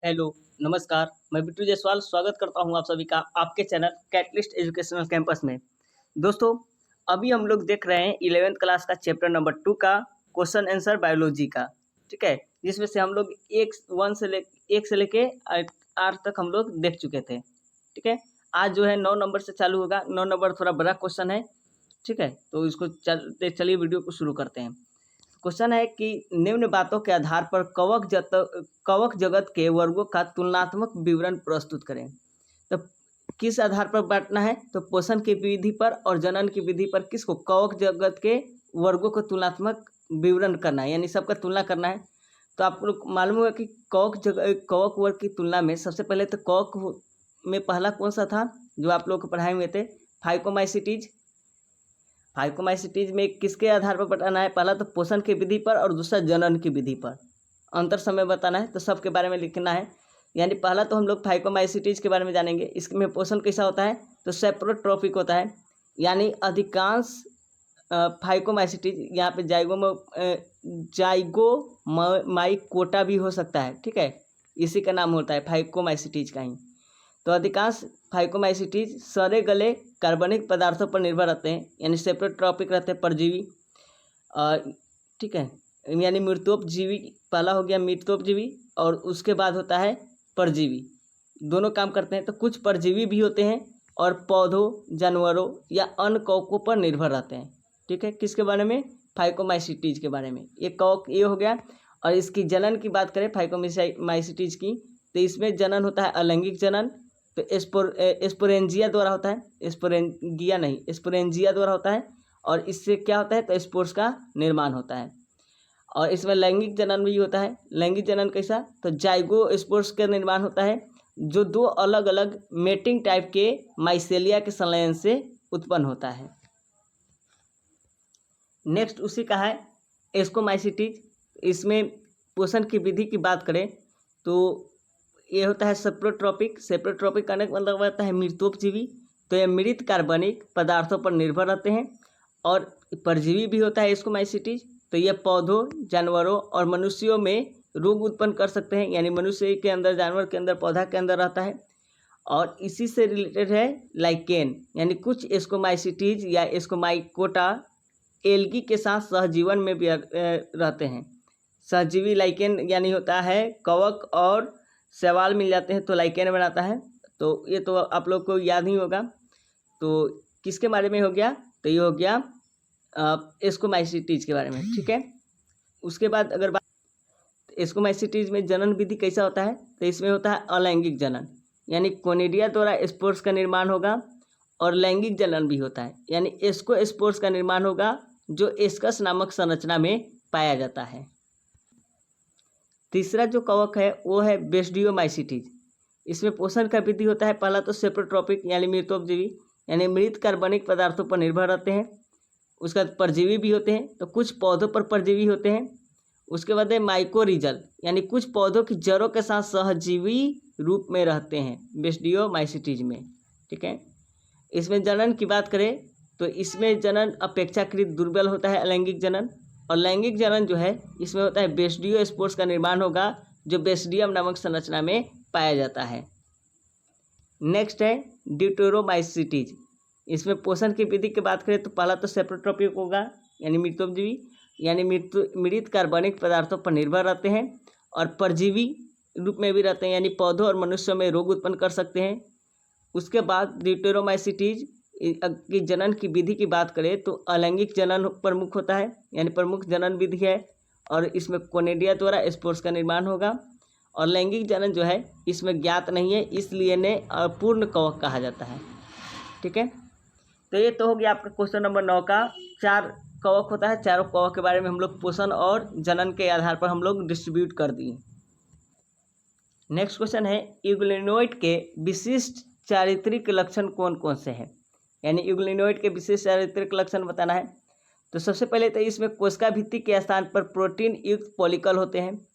Hello, नमस्कार। मैं बिट्टू जायसवाल स्वागत करता हूँ आप सभी का आपके चैनल कैटलिस्ट एजुकेशनल कैंपस में। दोस्तों, अभी हम लोग देख रहे हैं 11th क्लास का चैप्टर नंबर 2 का क्वेश्चन आंसर बायोलॉजी का, ठीक है? जिसमें से हम लोग 1 से लेके 8 तक हम लोग देख चुके थे, ठीक है? आज जो है 9 नंबर से चालू होगा। 9 नंबर थोड़ा बड़ा क्वेश्चन है, ठीक है? तो इसको चलिए वीडियो को शुरू करते हैं। क्वेश्चन है कि निम्न बातों के आधार पर कवक जगत के वर्गों का तुलनात्मक विवरण प्रस्तुत करें। तो किस आधार पर बांटना है? तो पोषण की विधि पर और जनन की विधि पर किसको? कवक जगत के वर्गों को तुलनात्मक विवरण करना है, यानी सबका तुलना करना है। तो आप लोग मालूम होगा कि कवक वर्ग की तुलना में सबसे पहले तो में पहला कौन सा था जो आप लोग को पढ़ाए हुए थे? फाइकोमाइसिटीज। फाइकोमाइसिटीज में किसके आधार पर बताना है? पहला तो पोषण की विधि पर और दूसरा जनन की विधि पर अंतर समय बताना है। तो सबके बारे में लिखना है। यानी पहला तो हम लोग फाइकोमाइसिटीज के बारे में जानेंगे। इसमें पोषण कैसा होता है? तो सेप्रोट्रोपिक होता है। यानी अधिकांश फाइकोमाइसिटीज यहाँ पे जाइगोमाइकोटा भी हो सकता है, ठीक है? इसी का नाम होता है फाइकोमाइसिटीज का ही। तो अधिकांश फाइकोमाइसिटीज सड़े गले कार्बनिक पदार्थों पर निर्भर रहते हैं, यानी सेप्रोट्रॉपिक रहते हैं, परजीवी। ठीक है, यानी मृतोपजीवी। पहला हो गया मृतोपजीवी और उसके बाद होता है परजीवी। दोनों काम करते हैं। तो कुछ परजीवी भी होते हैं और पौधों, जानवरों या अन्य कवकों पर निर्भर रहते हैं, ठीक है? किसके बारे में? फाइकोमाइसिटीज के बारे में। ये कवक ये हो गया। और इसकी जनन की बात करें फाइकोमाइसिटीज की, तो इसमें जनन होता है अलैंगिक जनन। तो स्पोरेंजिया द्वारा होता है, स्पोरेंजिया द्वारा होता है। और इससे क्या होता है? तो स्पोर्स का निर्माण होता है। और इसमें लैंगिक जनन भी होता है। लैंगिक जनन कैसा? तो जाइगो स्पोर्स का निर्माण होता है, जो दो अलग अलग मेटिंग टाइप के माइसेलिया के संलयन से उत्पन्न होता है। नेक्स्ट उसी का है एस्कोमाइसिटीज। इसमें पोषण की विधि की बात करें तो ये होता है सेप्रोट्रॉपिक। सेप्रोट्रॉपिक करने का मतलब होता है मृतोपजीवी। तो ये मृत कार्बनिक पदार्थों पर निर्भर रहते हैं। और परजीवी भी होता है एस्कोमाइसिटीज। तो ये पौधों, जानवरों और मनुष्यों में रोग उत्पन्न कर सकते हैं, यानी मनुष्य के अंदर, जानवर के अंदर, पौधा के अंदर रहता है। और इसी से रिलेटेड है लाइकेन, यानी कुछ एस्कोमाइसिटीज या एस्कोमाइकोटा एल्गी के साथ सहजीवन में भी रहते हैं। सहजीवी लाइकेन यानी होता है कवक और शैवाल मिल जाते हैं तो लाइकेन बनाता है। तो ये तो आप लोग को याद ही होगा। तो किसके बारे में हो गया? तो ये हो गया एस्कोमाइसिटीज के बारे में, ठीक है? उसके बाद अगर बात एस्कोमाइसिटीज में जनन विधि कैसा होता है? तो इसमें होता है अलैंगिक जनन, यानी कोनिडिया द्वारा स्पोर्स का निर्माण होगा। और लैंगिक जनन भी होता है, यानी एस्कोस्पोर्स का निर्माण होगा, जो एस्कस नामक संरचना में पाया जाता है। तीसरा जो कवक है वो है बेस्डियोमाइसिटीज। इसमें पोषण का विधि होता है पहला तो सेप्रोट्रॉपिक, यानी मृतोपजीवी, यानी मृत कार्बनिक पदार्थों पर निर्भर रहते हैं। उसका परजीवी भी होते हैं, तो कुछ पौधों पर परजीवी होते हैं। उसके बाद है माइकोरिजल, यानी कुछ पौधों की जड़ों के साथ सहजीवी रूप में रहते हैं बेस्डियोमाइसिटीज में, ठीक है? इसमें जनन की बात करें तो इसमें जनन अपेक्षाकृत दुर्बल होता है अलैंगिक जनन। और लैंगिक जनन जो है इसमें होता है बेस्डियो स्पोर्स का निर्माण होगा, जो बेस्डियम नामक संरचना में पाया जाता है। नेक्स्ट है ड्यूटेरोमाइसिटीज। इसमें पोषण की विधि की बात करें तो पहला तो सेप्रोट्रॉपिक होगा, यानी मृतोपजीवी, यानी मृत कार्बनिक पदार्थों पर निर्भर रहते हैं। और परजीवी रूप में भी रहते हैं, यानी पौधों और मनुष्यों में रोग उत्पन्न कर सकते हैं। उसके बाद ड्यूटेरोमाइसिटीज की जनन की विधि की बात करें तो अलैंगिक जनन प्रमुख होता है, यानी प्रमुख जनन विधि है। और इसमें कोनिडिया द्वारा स्पोर्स का निर्माण होगा। और लैंगिक जनन जो है इसमें ज्ञात नहीं है, इसलिए इन्हें अपूर्ण कवक कहा जाता है, ठीक है? तो ये तो हो गया आपका क्वेश्चन नंबर 9 का। 4 कवक होता है, चारों कवक के बारे में हम लोग पोषण और जनन के आधार पर हम लोग डिस्ट्रीब्यूट कर दिए। नेक्स्ट क्वेश्चन है यूग्लिनोइड के विशिष्ट चारित्रिक लक्षण कौन कौन से हैं? यानी यूग्लिनोइड के विशेष चारित्रिक लक्षण बताना है। तो सबसे पहले तो इसमें कोशिका भित्ति के स्थान पर प्रोटीन युक्त पॉलिकल होते हैं।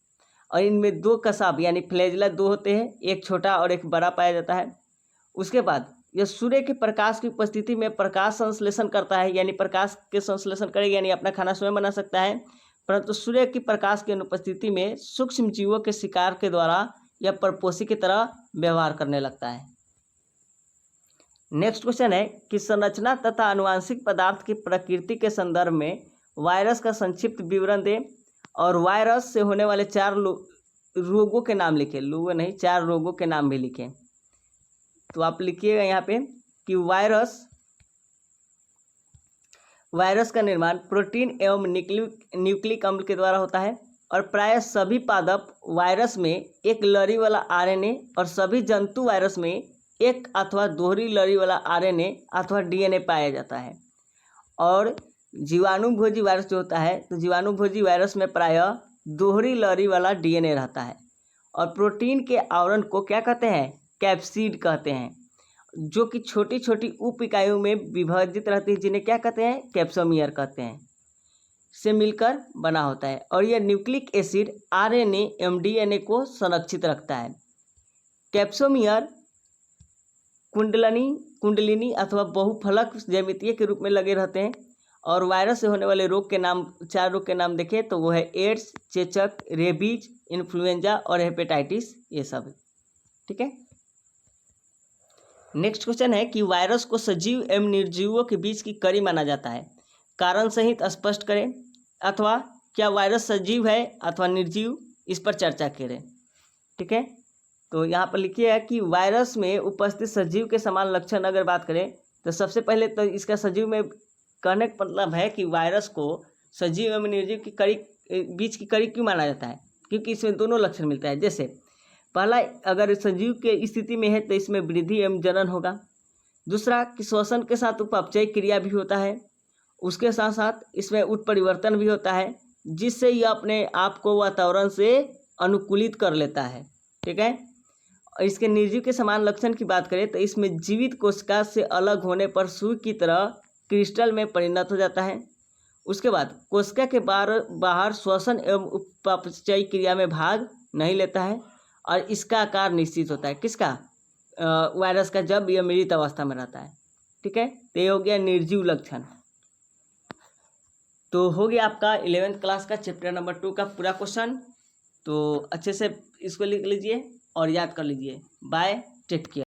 और इनमें 2 कसाब यानी फ्लैजिला 2 होते हैं, एक छोटा और एक बड़ा पाया जाता है। उसके बाद यह सूर्य के प्रकाश की उपस्थिति में प्रकाश संश्लेषण करता है, यानी प्रकाश के संश्लेषण करेगा, यानी अपना खाना स्वयं बना सकता है। परंतु सूर्य की प्रकाश की अनुपस्थिति में सूक्ष्म जीवों के शिकार के द्वारा या परपोषी की तरह व्यवहार करने लगता है। नेक्स्ट क्वेश्चन है कि संरचना तथा आनुवांशिक पदार्थ की प्रकृति के संदर्भ में वायरस का संक्षिप्त विवरण दें और वायरस से होने वाले 4 रोगों के नाम लिखें। लोगों नहीं, 4 रोगों के नाम भी लिखें। तो आप लिखिएगा यहाँ पे कि वायरस का निर्माण प्रोटीन एवं न्यूक्लिक अम्ल के द्वारा होता है और प्रायः सभी पादप वायरस में एक लड़ी वाला आरएनए और सभी जंतु वायरस में एक अथवा दोहरी लड़ी वाला आरएनए अथवा डीएनए पाया जाता है। और जीवाणुभोजी वायरस जो होता है, तो जीवाणुभोजी वायरस में प्रायः दोहरी लड़ी वाला डीएनए रहता है। और प्रोटीन के आवरण को क्या कहते हैं? कैप्सिड कहते हैं, जो कि छोटी छोटी उप इकाइयों में विभाजित रहती है, जिन्हें क्या कहते हैं? कैप्सोमियर कहते हैं, से मिलकर बना होता है। और यह न्यूक्लिक एसिड आरएनए एवं डीएनए को संरक्षित रखता है। कैप्सोमियर कुंडलिनी अथवा बहुफलक ज्यामितीय के रूप में लगे रहते हैं। और वायरस से होने वाले रोग के नाम, 4 रोग के नाम देखें तो वो है एड्स, चेचक, रेबीज, इन्फ्लुएंजा और हेपेटाइटिस, ये सब। ठीक है। नेक्स्ट क्वेश्चन है कि वायरस को सजीव एवं निर्जीवों के बीच की कड़ी माना जाता है, कारण सहित स्पष्ट करें, अथवा क्या वायरस सजीव है अथवा निर्जीव, इस पर चर्चा करें। ठीक है। तो यहाँ पर लिखिए कि वायरस में उपस्थित सजीव के समान लक्षण अगर बात करें तो सबसे पहले तो इसका सजीव में कहने का मतलब है कि वायरस को सजीव एवं निर्जीव की कड़ी बीच की कड़ी क्यों माना जाता है, क्योंकि इसमें दोनों लक्षण मिलता है। जैसे पहला, अगर सजीव के स्थिति में है तो इसमें वृद्धि एवं जनन होगा। दूसरा कि श्वसन के साथ उपचय क्रिया भी होता है। उसके साथ साथ इसमें उत्परिवर्तन भी होता है, जिससे यह अपने आप को वातावरण से अनुकूलित कर लेता है। ठीक है। और इसके निर्जीव के समान लक्षण की बात करें तो इसमें जीवित कोशिका से अलग होने पर सुई की तरह क्रिस्टल में परिणत हो जाता है। उसके बाद कोशिका के बाहर श्वसन एवं उपचय क्रिया में भाग नहीं लेता है और इसका आकार निश्चित होता है। किसका? वायरस का, जब यह मृत अवस्था में रहता है। ठीक है। तो ये हो गया निर्जीव लक्षण। तो हो गया आपका 11th क्लास का चैप्टर नंबर 2 का पूरा क्वेश्चन। तो अच्छे से इसको लिख लीजिए और याद कर लीजिए। Bye, take care.